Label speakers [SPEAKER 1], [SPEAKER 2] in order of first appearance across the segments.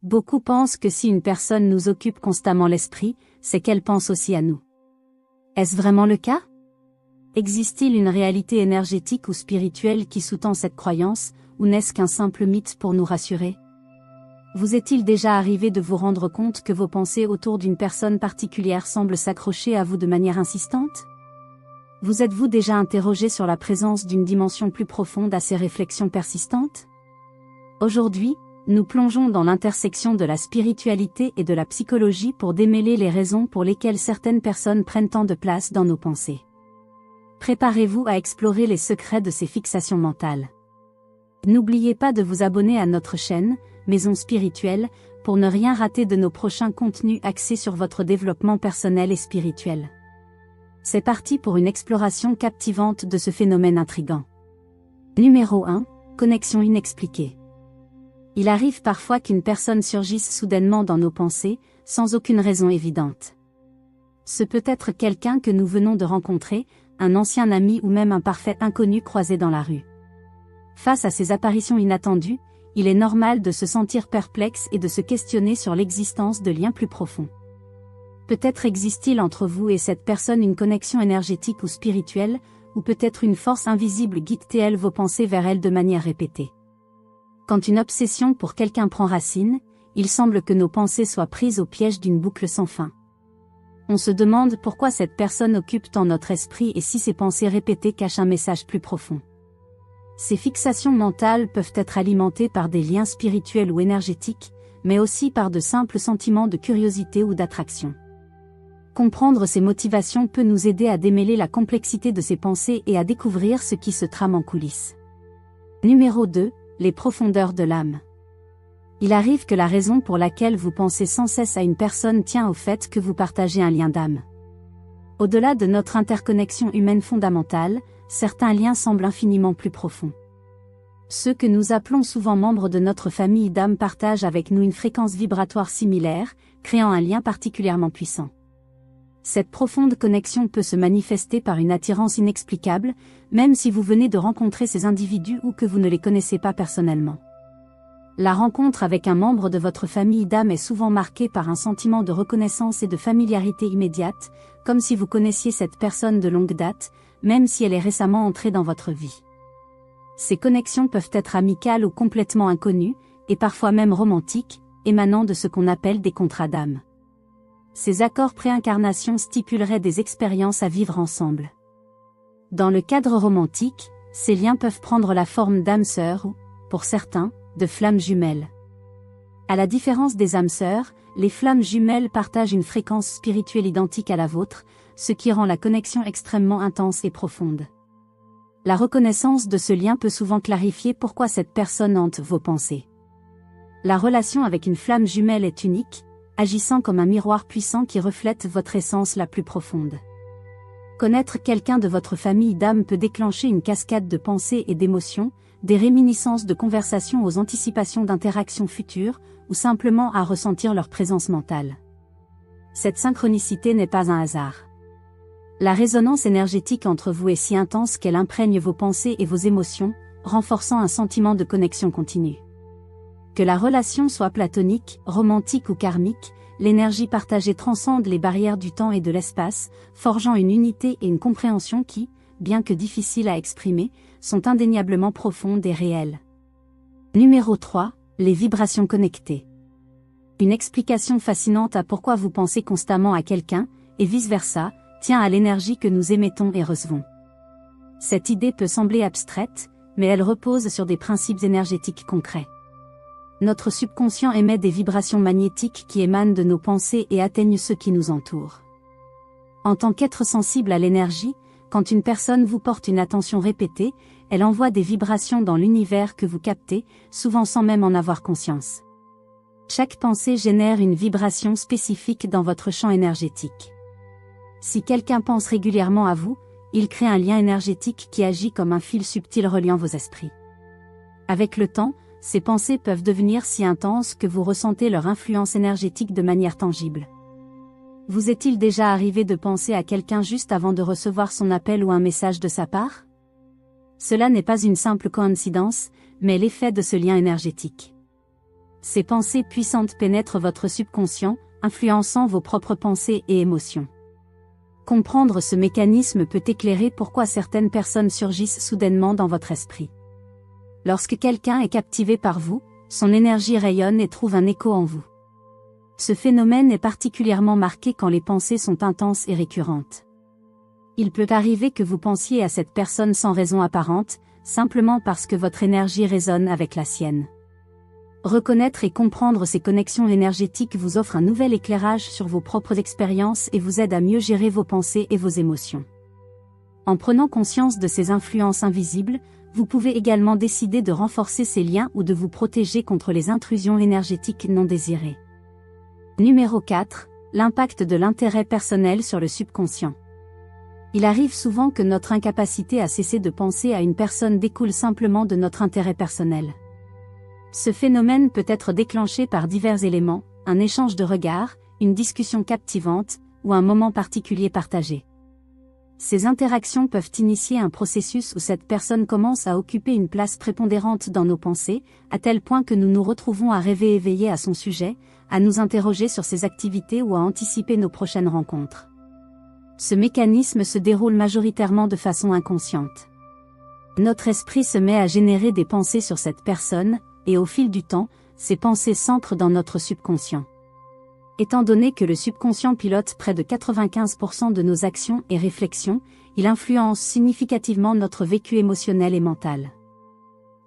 [SPEAKER 1] Beaucoup pensent que si une personne nous occupe constamment l'esprit, c'est qu'elle pense aussi à nous. Est-ce vraiment le cas? Existe-t-il une réalité énergétique ou spirituelle qui sous-tend cette croyance, ou n'est-ce qu'un simple mythe pour nous rassurer? Vous est-il déjà arrivé de vous rendre compte que vos pensées autour d'une personne particulière semblent s'accrocher à vous de manière insistante? Vous êtes-vous déjà interrogé sur la présence d'une dimension plus profonde à ces réflexions persistantes? Aujourd'hui, nous plongeons dans l'intersection de la spiritualité et de la psychologie pour démêler les raisons pour lesquelles certaines personnes prennent tant de place dans nos pensées. Préparez-vous à explorer les secrets de ces fixations mentales. N'oubliez pas de vous abonner à notre chaîne, Maison Spirituelle, pour ne rien rater de nos prochains contenus axés sur votre développement personnel et spirituel. C'est parti pour une exploration captivante de ce phénomène intrigant. Numéro 1. Connexion inexpliquée. Il arrive parfois qu'une personne surgisse soudainement dans nos pensées, sans aucune raison évidente. Ce peut être quelqu'un que nous venons de rencontrer, un ancien ami ou même un parfait inconnu croisé dans la rue. Face à ces apparitions inattendues, il est normal de se sentir perplexe et de se questionner sur l'existence de liens plus profonds. Peut-être existe-t-il entre vous et cette personne une connexion énergétique ou spirituelle, ou peut-être une force invisible guide-t-elle vos pensées vers elle de manière répétée. Quand une obsession pour quelqu'un prend racine, il semble que nos pensées soient prises au piège d'une boucle sans fin. On se demande pourquoi cette personne occupe tant notre esprit et si ces pensées répétées cachent un message plus profond. Ces fixations mentales peuvent être alimentées par des liens spirituels ou énergétiques, mais aussi par de simples sentiments de curiosité ou d'attraction. Comprendre ces motivations peut nous aider à démêler la complexité de ces pensées et à découvrir ce qui se trame en coulisses. Numéro 2. Les profondeurs de l'âme. Il arrive que la raison pour laquelle vous pensez sans cesse à une personne tient au fait que vous partagez un lien d'âme. Au-delà de notre interconnexion humaine fondamentale, certains liens semblent infiniment plus profonds. Ceux que nous appelons souvent membres de notre famille d'âme partagent avec nous une fréquence vibratoire similaire, créant un lien particulièrement puissant. Cette profonde connexion peut se manifester par une attirance inexplicable, même si vous venez de rencontrer ces individus ou que vous ne les connaissez pas personnellement. La rencontre avec un membre de votre famille d'âme est souvent marquée par un sentiment de reconnaissance et de familiarité immédiate, comme si vous connaissiez cette personne de longue date, même si elle est récemment entrée dans votre vie. Ces connexions peuvent être amicales ou complètement inconnues, et parfois même romantiques, émanant de ce qu'on appelle des contrats d'âme. Ces accords préincarnation stipuleraient des expériences à vivre ensemble. Dans le cadre romantique, ces liens peuvent prendre la forme d'âmes sœurs ou, pour certains, de flammes jumelles. À la différence des âmes sœurs, les flammes jumelles partagent une fréquence spirituelle identique à la vôtre, ce qui rend la connexion extrêmement intense et profonde. La reconnaissance de ce lien peut souvent clarifier pourquoi cette personne hante vos pensées. La relation avec une flamme jumelle est unique, agissant comme un miroir puissant qui reflète votre essence la plus profonde. Connaître quelqu'un de votre famille d'âme peut déclencher une cascade de pensées et d'émotions, des réminiscences de conversations aux anticipations d'interactions futures, ou simplement à ressentir leur présence mentale. Cette synchronicité n'est pas un hasard. La résonance énergétique entre vous est si intense qu'elle imprègne vos pensées et vos émotions, renforçant un sentiment de connexion continue. Que la relation soit platonique, romantique ou karmique, l'énergie partagée transcende les barrières du temps et de l'espace, forgeant une unité et une compréhension qui, bien que difficiles à exprimer, sont indéniablement profondes et réelles. Numéro 3. Les vibrations connectées. Une explication fascinante à pourquoi vous pensez constamment à quelqu'un, et vice-versa, tient à l'énergie que nous émettons et recevons. Cette idée peut sembler abstraite, mais elle repose sur des principes énergétiques concrets. Notre subconscient émet des vibrations magnétiques qui émanent de nos pensées et atteignent ceux qui nous entourent. En tant qu'être sensible à l'énergie, quand une personne vous porte une attention répétée, elle envoie des vibrations dans l'univers que vous captez, souvent sans même en avoir conscience. Chaque pensée génère une vibration spécifique dans votre champ énergétique. Si quelqu'un pense régulièrement à vous, il crée un lien énergétique qui agit comme un fil subtil reliant vos esprits. Avec le temps, ces pensées peuvent devenir si intenses que vous ressentez leur influence énergétique de manière tangible. Vous est-il déjà arrivé de penser à quelqu'un juste avant de recevoir son appel ou un message de sa part? Cela n'est pas une simple coïncidence, mais l'effet de ce lien énergétique. Ces pensées puissantes pénètrent votre subconscient, influençant vos propres pensées et émotions. Comprendre ce mécanisme peut éclairer pourquoi certaines personnes surgissent soudainement dans votre esprit. Lorsque quelqu'un est captivé par vous, son énergie rayonne et trouve un écho en vous. Ce phénomène est particulièrement marqué quand les pensées sont intenses et récurrentes. Il peut arriver que vous pensiez à cette personne sans raison apparente, simplement parce que votre énergie résonne avec la sienne. Reconnaître et comprendre ces connexions énergétiques vous offre un nouvel éclairage sur vos propres expériences et vous aide à mieux gérer vos pensées et vos émotions. En prenant conscience de ces influences invisibles, vous pouvez également décider de renforcer ces liens ou de vous protéger contre les intrusions énergétiques non désirées. Numéro 4. L'impact de l'intérêt personnel sur le subconscient. Il arrive souvent que notre incapacité à cesser de penser à une personne découle simplement de notre intérêt personnel. Ce phénomène peut être déclenché par divers éléments, un échange de regards, une discussion captivante, ou un moment particulier partagé. Ces interactions peuvent initier un processus où cette personne commence à occuper une place prépondérante dans nos pensées, à tel point que nous nous retrouvons à rêver éveillés à son sujet, à nous interroger sur ses activités ou à anticiper nos prochaines rencontres. Ce mécanisme se déroule majoritairement de façon inconsciente. Notre esprit se met à générer des pensées sur cette personne, et au fil du temps, ces pensées s'ancrent dans notre subconscient. Étant donné que le subconscient pilote près de 95% de nos actions et réflexions, il influence significativement notre vécu émotionnel et mental.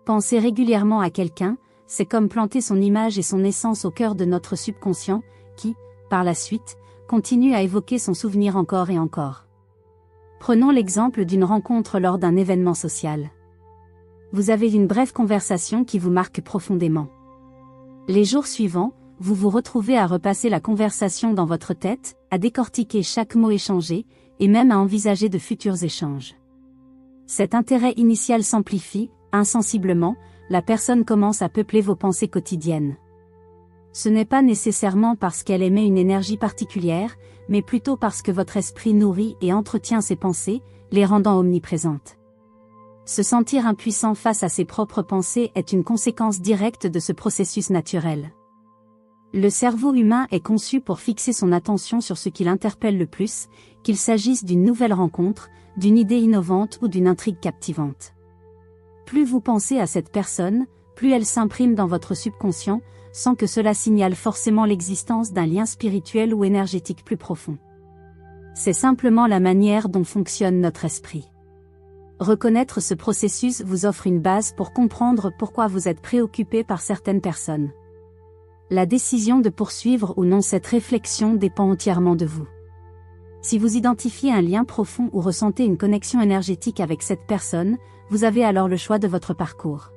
[SPEAKER 1] Penser régulièrement à quelqu'un, c'est comme planter son image et son essence au cœur de notre subconscient, qui, par la suite, continue à évoquer son souvenir encore et encore. Prenons l'exemple d'une rencontre lors d'un événement social. Vous avez une brève conversation qui vous marque profondément. Les jours suivants, vous vous retrouvez à repasser la conversation dans votre tête, à décortiquer chaque mot échangé, et même à envisager de futurs échanges. Cet intérêt initial s'amplifie, insensiblement, la personne commence à peupler vos pensées quotidiennes. Ce n'est pas nécessairement parce qu'elle émet une énergie particulière, mais plutôt parce que votre esprit nourrit et entretient ces pensées, les rendant omniprésentes. Se sentir impuissant face à ses propres pensées est une conséquence directe de ce processus naturel. Le cerveau humain est conçu pour fixer son attention sur ce qui l'interpelle le plus, qu'il s'agisse d'une nouvelle rencontre, d'une idée innovante ou d'une intrigue captivante. Plus vous pensez à cette personne, plus elle s'imprime dans votre subconscient, sans que cela signale forcément l'existence d'un lien spirituel ou énergétique plus profond. C'est simplement la manière dont fonctionne notre esprit. Reconnaître ce processus vous offre une base pour comprendre pourquoi vous êtes préoccupé par certaines personnes. La décision de poursuivre ou non cette réflexion dépend entièrement de vous. Si vous identifiez un lien profond ou ressentez une connexion énergétique avec cette personne, vous avez alors le choix de votre parcours.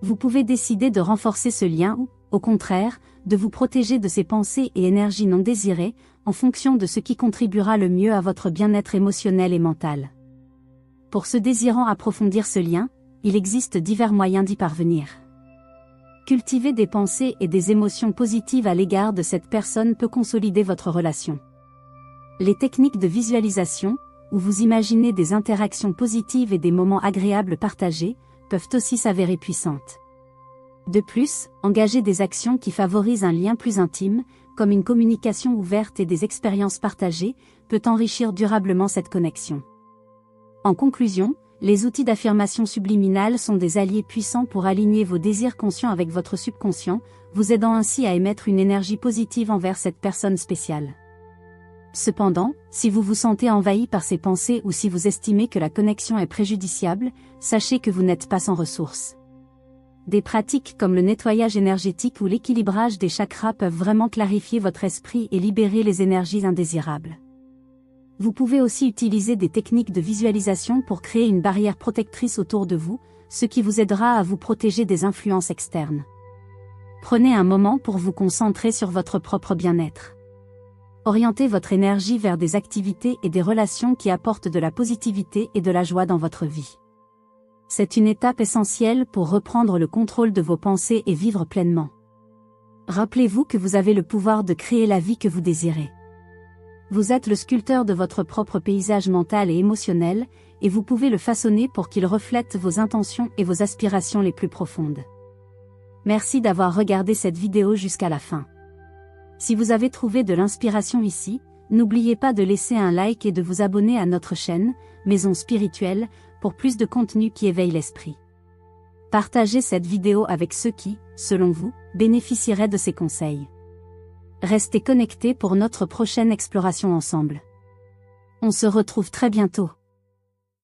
[SPEAKER 1] Vous pouvez décider de renforcer ce lien ou, au contraire, de vous protéger de ces pensées et énergies non désirées, en fonction de ce qui contribuera le mieux à votre bien-être émotionnel et mental. Pour ceux désirant approfondir ce lien, il existe divers moyens d'y parvenir. Cultiver des pensées et des émotions positives à l'égard de cette personne peut consolider votre relation. Les techniques de visualisation, où vous imaginez des interactions positives et des moments agréables partagés, peuvent aussi s'avérer puissantes. De plus, engager des actions qui favorisent un lien plus intime, comme une communication ouverte et des expériences partagées, peut enrichir durablement cette connexion. En conclusion, les outils d'affirmation subliminale sont des alliés puissants pour aligner vos désirs conscients avec votre subconscient, vous aidant ainsi à émettre une énergie positive envers cette personne spéciale. Cependant, si vous vous sentez envahi par ces pensées ou si vous estimez que la connexion est préjudiciable, sachez que vous n'êtes pas sans ressources. Des pratiques comme le nettoyage énergétique ou l'équilibrage des chakras peuvent vraiment clarifier votre esprit et libérer les énergies indésirables. Vous pouvez aussi utiliser des techniques de visualisation pour créer une barrière protectrice autour de vous, ce qui vous aidera à vous protéger des influences externes. Prenez un moment pour vous concentrer sur votre propre bien-être. Orientez votre énergie vers des activités et des relations qui apportent de la positivité et de la joie dans votre vie. C'est une étape essentielle pour reprendre le contrôle de vos pensées et vivre pleinement. Rappelez-vous que vous avez le pouvoir de créer la vie que vous désirez. Vous êtes le sculpteur de votre propre paysage mental et émotionnel, et vous pouvez le façonner pour qu'il reflète vos intentions et vos aspirations les plus profondes. Merci d'avoir regardé cette vidéo jusqu'à la fin. Si vous avez trouvé de l'inspiration ici, n'oubliez pas de laisser un like et de vous abonner à notre chaîne, Maison Spirituelle, pour plus de contenu qui éveille l'esprit. Partagez cette vidéo avec ceux qui, selon vous, bénéficieraient de ces conseils. Restez connectés pour notre prochaine exploration ensemble. On se retrouve très bientôt.